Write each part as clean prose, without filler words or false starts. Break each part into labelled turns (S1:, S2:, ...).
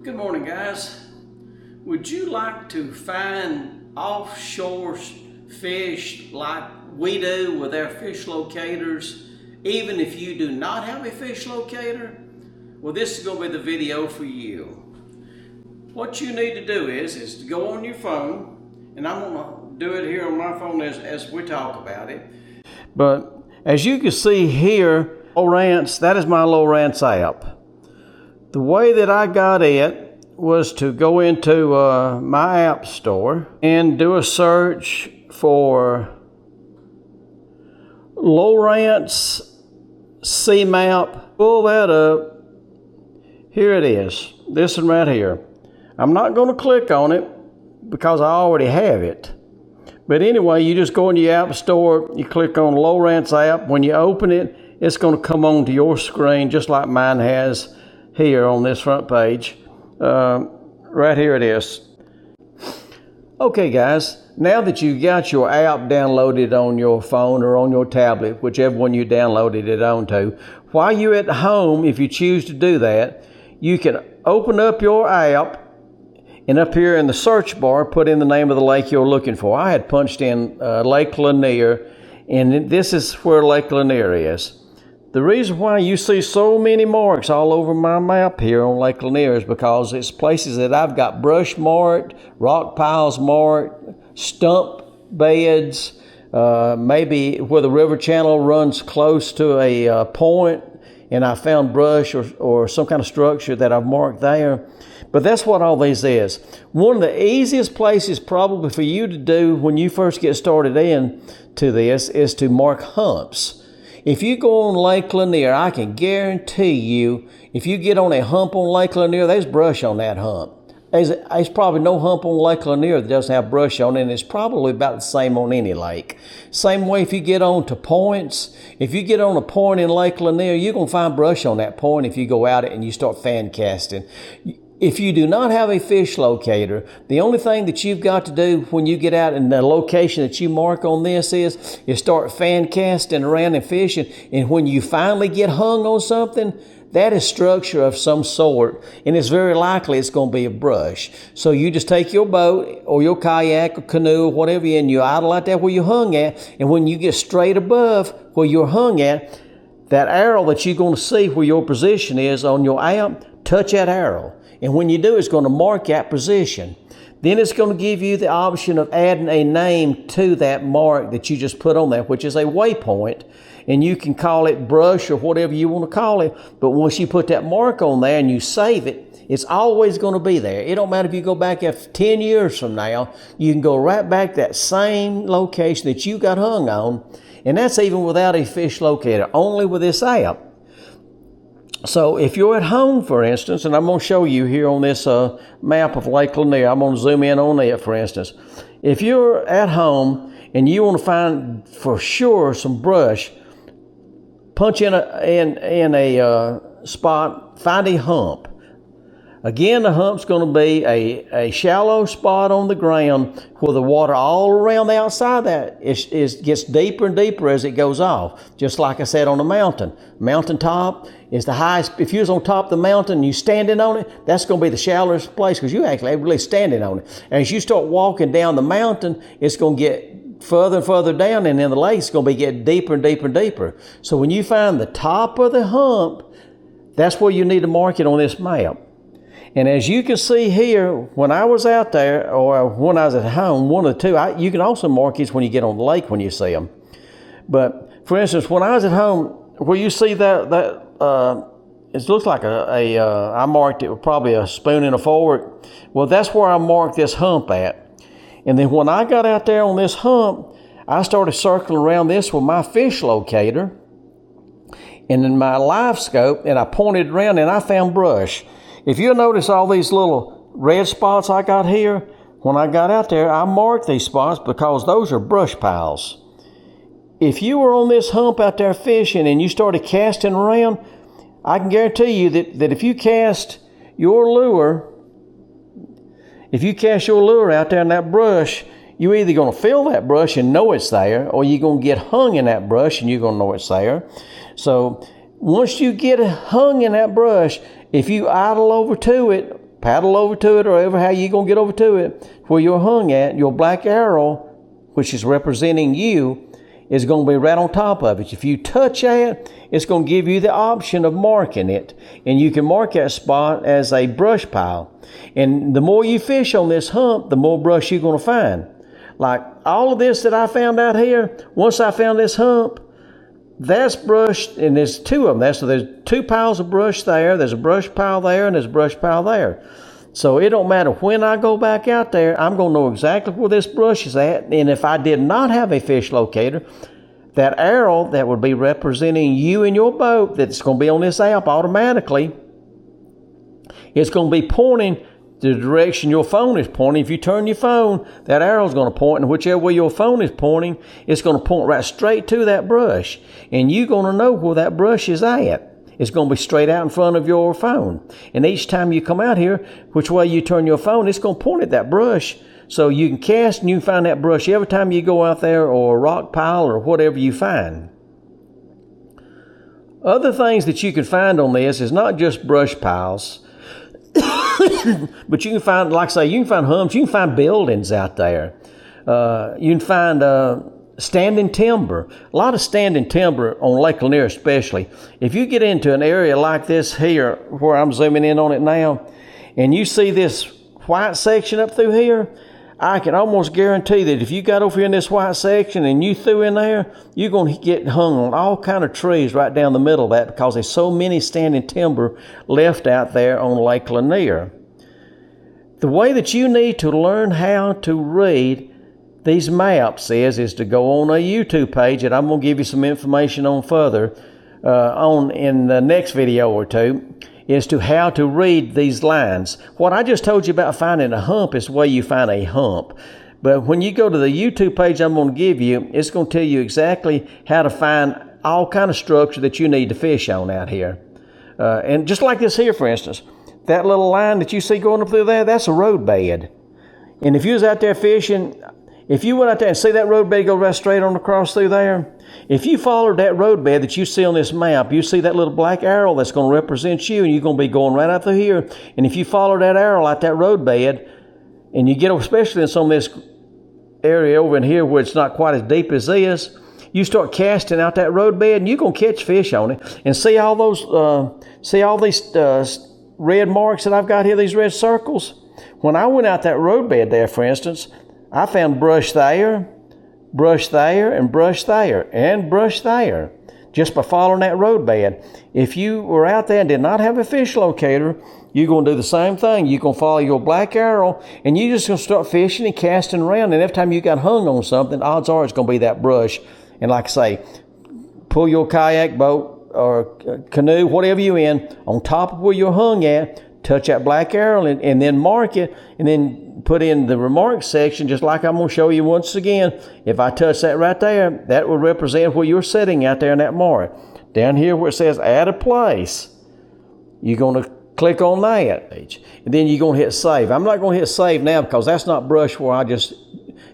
S1: Good morning, guys. Would you like to find offshore fish like we do with our fish locators, even if you do not have a fish locator? Well, this is going to be the video for you. What you need to do is to go on your phone, and I'm going to do it here on my phone as we talk about it. But as you can see here, Lowrance, that is my Lowrance app. The way that I got it was to go into my app store and do a search for Lowrance C-Map. Pull that up. Here it is. This one right here. I'm not going to click on it because I already have it. But anyway, you just go in your app store, you click on Lowrance app. When you open it, it's going to come onto your screen just like mine has here on this front page. Right here it is. Okay, guys, now that you got your app downloaded on your phone or on your tablet, whichever one you downloaded it onto, while you're at home, if you choose to do that, you can open up your app and up here in the search bar, put in the name of the lake you're looking for. I had punched in Lake Lanier, and this is where Lake Lanier is. The reason why you see so many marks all over my map here on Lake Lanier is because it's places that I've got brush marked, rock piles marked, stump beds, maybe where the river channel runs close to a point, and I found brush or some kind of structure that I've marked there. But that's what all this is. One of the easiest places probably for you to do when you first get started into this is to mark humps. If you go on Lake Lanier, I can guarantee you, if you get on a hump on Lake Lanier, there's brush on that hump. There's probably no hump on Lake Lanier that doesn't have brush on it, and it's probably about the same on any lake. Same way if you get on to points. If you get on a point in Lake Lanier, you're going to find brush on that point if you go out it and you start fan casting. If you do not have a fish locator, the only thing that you've got to do when you get out in the location that you mark on this is start fan casting around and fishing. And when you finally get hung on something, that is structure of some sort, and it's very likely it's going to be a brush. So you just take your boat or your kayak or canoe or whatever, and you idle out there where you're hung at, and when you get straight above where you're hung at, that arrow that you're going to see where your position is on your app, touch that arrow. And when you do, it's going to mark that position. Then it's going to give you the option of adding a name to that mark that you just put on there, which is a waypoint. And you can call it brush or whatever you want to call it. But once you put that mark on there and you save it, it's always going to be there. It don't matter if you go back 10 years from now, you can go right back to that same location that you got hung on. And that's even without a fish locator, only with this app. So if you're at home, for instance, and I'm going to show you here on this map of Lake Lanier, I'm going to zoom in on it, for instance. If you're at home and you want to find for sure some brush, punch in a spot, find a hump. Again, the hump's going to be a shallow spot on the ground where the water all around the outside that gets deeper and deeper as it goes off. Just like I said on the mountain. Mountaintop is the highest. If you was on top of the mountain and you standing on it, that's going to be the shallowest place because you actually really standing on it. And as you start walking down the mountain, it's going to get further and further down, and then the lake's going to be getting deeper and deeper and deeper. So when you find the top of the hump, that's where you need to mark it on this map. And as you can see here, when I was out there or when I was at home, one of the two, you can also mark these when you get on the lake when you see them. But for instance, when I was at home, where you see that it looks like I marked it with probably a spoon and a fork. Well, that's where I marked this hump at. And then when I got out there on this hump, I started circling around this with my fish locator and in my live scope, and I pointed around and I found brush. If you'll notice all these little red spots I got here, when I got out there, I marked these spots because those are brush piles. If you were on this hump out there fishing and you started casting around, I can guarantee you that if you cast your lure out there in that brush, you're either going to feel that brush and know it's there, or you're going to get hung in that brush and you're going to know it's there. So once you get hung in that brush, if you idle over to it paddle over to it, or ever how you going to get over to it, where you're hung at, your black arrow, which is representing you, is going to be right on top of it. If you touch it, it's going to give you the option of marking it. And you can mark that spot as a brush pile. And the more you fish on this hump, the more brush you're going to find. Like all of this that I found out here, once I found this hump, that's brush, and there's two of them. So there's two piles of brush there. There's a brush pile there, and there's a brush pile there. So it don't matter when I go back out there, I'm going to know exactly where this brush is at. And if I did not have a fish locator, that arrow that would be representing you and your boat that's going to be on this app automatically, it's going to be pointing the direction your phone is pointing. If you turn your phone, that arrow is going to point, and whichever way your phone is pointing, it's going to point right straight to that brush. And you're going to know where that brush is at. It's going to be straight out in front of your phone. And each time you come out here, which way you turn your phone, it's going to point at that brush. So you can cast and you can find that brush every time you go out there, or a rock pile, or whatever you find. Other things that you can find on this is not just brush piles, but you can find, like I say, you can find humps, you can find buildings out there. You can find standing timber. A lot of standing timber on Lake Lanier especially. If you get into an area like this here, where I'm zooming in on it now, and you see this white section up through here, I can almost guarantee that if you got over here in this white section and you threw in there, you're going to get hung on all kind of trees right down the middle of that, because there's so many standing timber left out there on Lake Lanier. The way that you need to learn how to read these maps is to go on a YouTube page that I'm going to give you some information on further on in the next video or two, is to how to read these lines. What I just told you about finding a hump is the way you find a hump. But when you go to the YouTube page I'm going to give you, it's going to tell you exactly how to find all kind of structure that you need to fish on out here. And just like this here, for instance, that little line that you see going up through there, that's a roadbed. And if you was out there fishing, if you went out there and see that roadbed go right straight on across through there, if you followed that roadbed that you see on this map, you see that little black arrow that's going to represent you, and you're going to be going right out through here. And if you follow that arrow like that roadbed, and you get, especially in some of this area over in here where it's not quite as deep as this, you start casting out that roadbed, and you're going to catch fish on it. And see all these red marks that I've got here, these red circles? When I went out that roadbed there, for instance, I found brush there, and brush there, and brush there, just by following that roadbed. If you were out there and did not have a fish locator, you're going to do the same thing. You're going to follow your black arrow, and you're just going to start fishing and casting around. And every time you got hung on something, odds are it's going to be that brush. And like I say, pull your kayak boat or canoe, whatever you're in, on top of where you're hung at, touch that black arrow, and then mark it, and then put in the remarks section, just like I'm going to show you once again. If I touch that right there, that will represent where you're sitting out there in that mark. Down here where it says add a place, you're going to click on that, and then you're going to hit save. I'm not going to hit save now because that's not brush where I just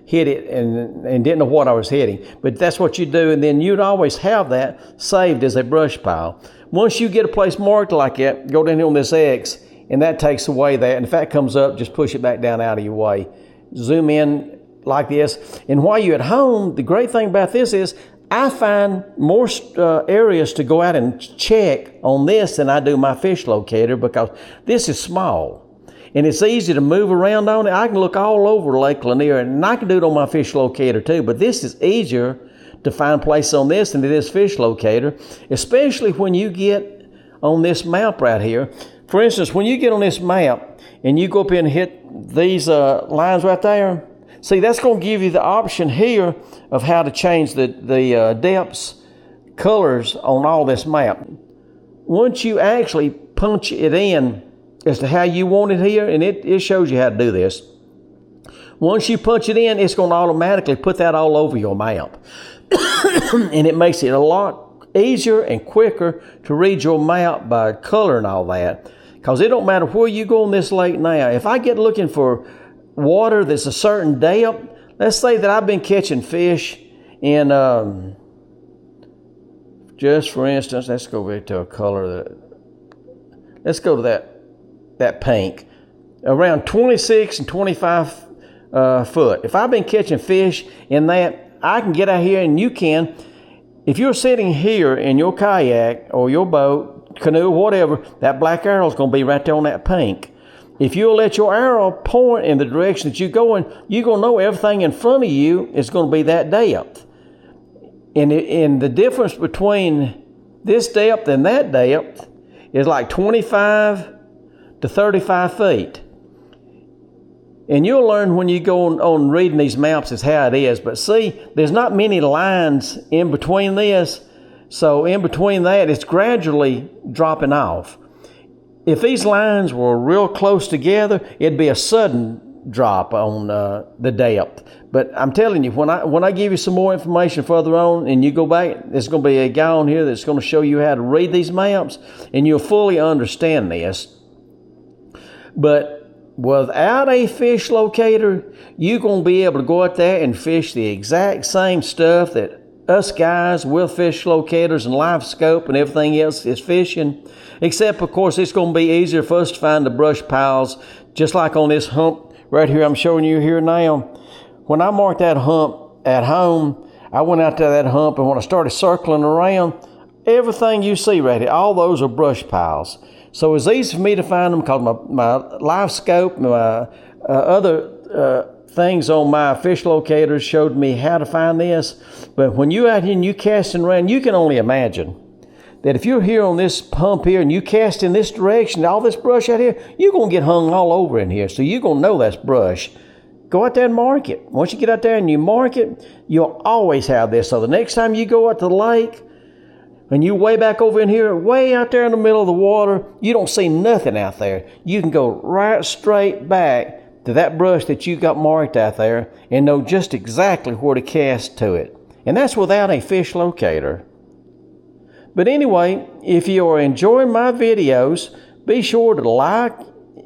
S1: hit it and didn't know what I was hitting. But that's what you do, and then you'd always have that saved as a brush pile. Once you get a place marked like that, go down here on this X, and that takes away that. And if that comes up, just push it back down out of your way. Zoom in like this. And while you're at home, the great thing about this is I find more areas to go out and check on this than I do my fish locator, because this is small. And it's easy to move around on it. I can look all over Lake Lanier, and I can do it on my fish locator too. But this is easier to find places on this than it is fish locator, especially when you get on this map right here. For instance, when you get on this map and you go up and hit these lines right there, see, that's going to give you the option here of how to change the depths, colors on all this map. Once you actually punch it in as to how you want it here, and it shows you how to do this. Once you punch it in, it's going to automatically put that all over your map. And it makes it a lot easier and quicker to read your map by color and all that. Because it don't matter where you go on this lake now. If I get looking for water that's a certain depth, let's say that I've been catching fish in, just for instance, let's go back to a color let's go to that pink. around 26 and 25 foot. If I've been catching fish in that, I can get out here and you can. If you're sitting here in your kayak or your boat, canoe, whatever, that black arrow is going to be right there on that pink. If you'll let your arrow point in the direction that you're going, you're going to know everything in front of you is going to be that depth. And the difference between this depth and that depth is like 25 to 35 feet. And you'll learn when you go on reading these maps is how it is. But see, there's not many lines in between this. So in between that, it's gradually dropping off. If these lines were real close together, it'd be a sudden drop on the depth. But I'm telling you, when I give you some more information further on and you go back, there's going to be a guy on here that's going to show you how to read these maps and you'll fully understand this. But without a fish locator, you're going to be able to go out there and fish the exact same stuff that us guys with fish locators and live scope and everything else is fishing. Except, of course, it's going to be easier for us to find the brush piles, just like on this hump right here I'm showing you here now. When I marked that hump at home, I went out to that hump, and when I started circling around, everything you see right here, all those are brush piles. So it's easy for me to find them because my live scope, my other things on my fish locators showed me how to find this. But when you're out here and you casting around, you can only imagine that if you're here on this pump here and you cast in this direction, all this brush out here, you're going to get hung all over in here. So you're going to know that's brush. Go out there and mark it. Once you get out there and you mark it, you'll always have this. So the next time you go out to the lake and you way back over in here, way out there in the middle of the water, you don't see nothing out there. You can go right straight back to that brush that you got marked out there and know just exactly where to cast to it. And that's without a fish locator. But anyway, if you are enjoying my videos, be sure to like.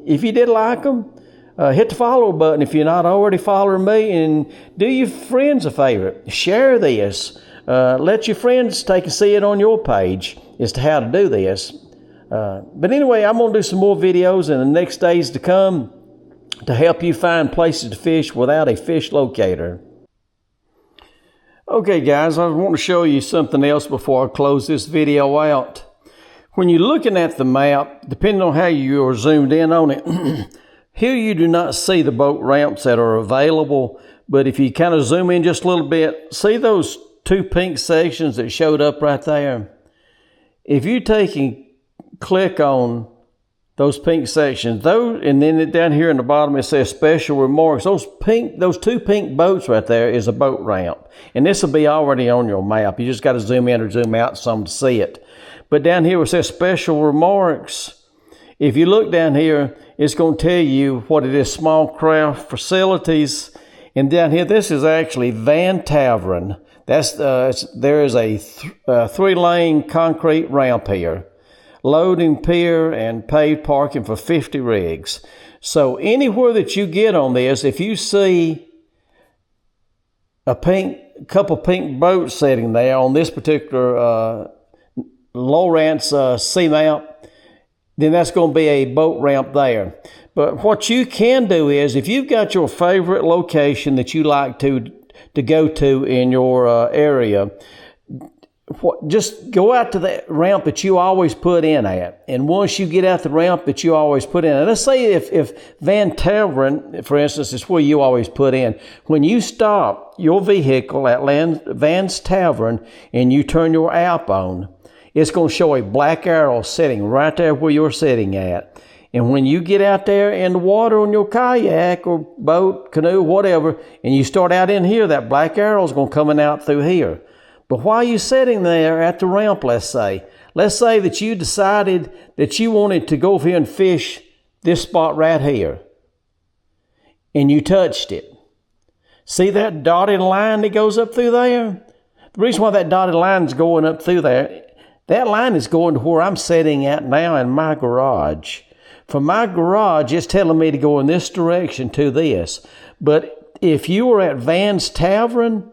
S1: If you did like them, hit the follow button if you're not already following me, and do your friends a favor. Share this. Let your friends take and see it on your page as to how to do this. But anyway, I'm going to do some more videos in the next days to come to help you find places to fish without a fish locator. Okay guys, I want to show you something else before I close this video out. When you're looking at the map, depending on how you are zoomed in on it, here you do not see the boat ramps that are available, but if you kind of zoom in just a little bit, see those two pink sections that showed up right there? If you take and click on those pink sections, those, and then down here in the bottom it says special remarks. Those two pink boats right there is a boat ramp, and this will be already on your map. You just got to zoom in or zoom out some to see it. But down here it says special remarks. If you look down here, it's going to tell you what it is: small craft facilities. And down here, this is actually Van Tavern. There is a 3-lane concrete ramp here. Loading pier and paid parking for 50 rigs. So anywhere that you get on this, if you see a couple pink boats sitting there on this particular Lowrance sea map, then that's going to be a boat ramp there. But what you can do is, if you've got your favorite location that you like to go to in your area, just go out to the ramp that you always put in at. And once you get out the ramp that you always put in, and let's say if Van Tavern, for instance, is where you always put in, when you stop your vehicle at Van's Tavern and you turn your app on, it's going to show a black arrow sitting right there where you're sitting at. And when you get out there in the water on your kayak or boat, canoe, whatever, and you start out in here, that black arrow is going to come out through here. But while you're sitting there at the ramp, let's say that you decided that you wanted to go over here and fish this spot right here, and you touched it. See that dotted line that goes up through there? The reason why that dotted line is going up through there, that line is going to where I'm sitting at now in my garage. From my garage, it's telling me to go in this direction to this. But if you were at Van's Tavern,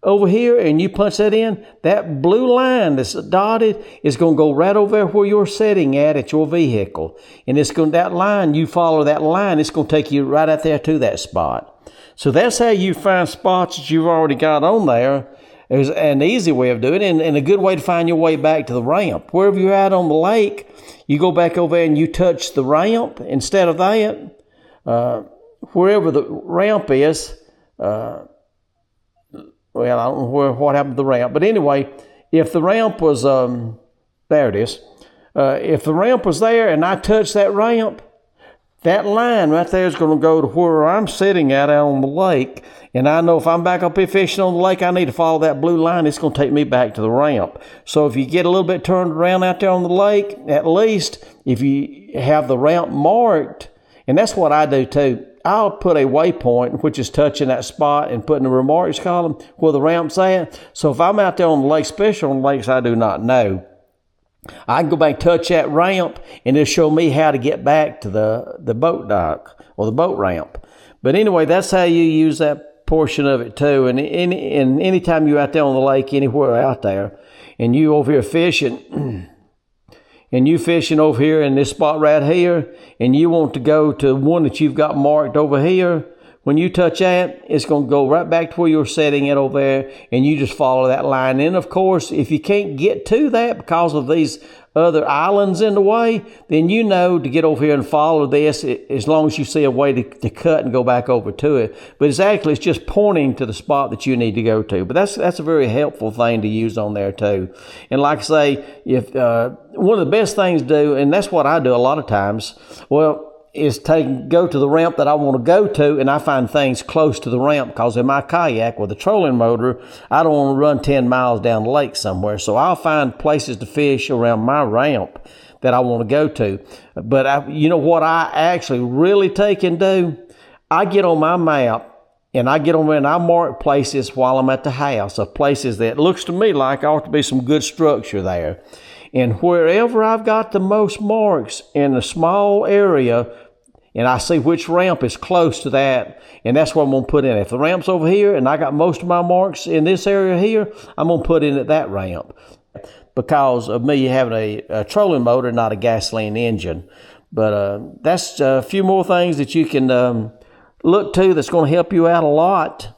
S1: over here and you punch that in, that blue line that's dotted is going to go right over there where you're sitting at your vehicle. And it's going, that line, you follow that line, it's going to take you right out there to that spot. So that's how you find spots that you've already got on there. There's an easy way of doing it and a good way to find your way back to the ramp. Wherever you're at on the lake, you go back over there and you touch the ramp. Instead of that, wherever the ramp is, well, I don't know what happened to the ramp. But anyway, if the ramp was, there it is. If the ramp was there and I touched that ramp, that line right there is going to go to where I'm sitting at out on the lake. And I know if I'm back up here fishing on the lake, I need to follow that blue line. It's going to take me back to the ramp. So if you get a little bit turned around out there on the lake, at least if you have the ramp marked, and that's what I do too. I'll put a waypoint, which is touching that spot and putting the remarks column where the ramp's at. So if I'm out there on the lake, especially on lakes I do not know, I can go back and touch that ramp and it'll show me how to get back to the boat dock or the boat ramp. But anyway, that's how you use that portion of it too. And anytime you're out there on the lake, anywhere out there, and you over here fishing, and you fishing over here in this spot right here, and you want to go to one that you've got marked over here, when you touch that, it's going to go right back to where you're setting it over there, and you just follow that line. And of course, if you can't get to that because of these other islands in the way, then you know to get over here and follow this as long as you see a way to cut and go back over to it. But it's just pointing to the spot that you need to go to. But that's a very helpful thing to use on there too. And like I say, if one of the best things to do, and that's what I do a lot of times, is go to the ramp that I want to go to, and I find things close to the ramp because in my kayak with a trolling motor, I don't want to run 10 miles down the lake somewhere. So I'll find places to fish around my ramp that I want to go to. But you know what I actually really take and do? I get on my map and I get on there and I mark places while I'm at the house of places that looks to me like ought to be some good structure there. And wherever I've got the most marks in a small area, and I see which ramp is close to that, and that's what I'm going to put in. If the ramp's over here and I got most of my marks in this area here, I'm going to put in at that ramp because of me having a trolling motor, not a gasoline engine. But that's a few more things that you can look to that's going to help you out a lot.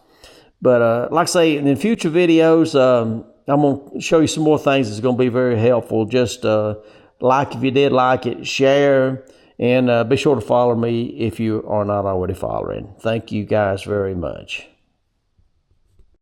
S1: But like I say, in future videos, I'm going to show you some more things that's going to be very helpful. Just like if you did like it, share, and be sure to follow me if you are not already following. Thank you guys very much.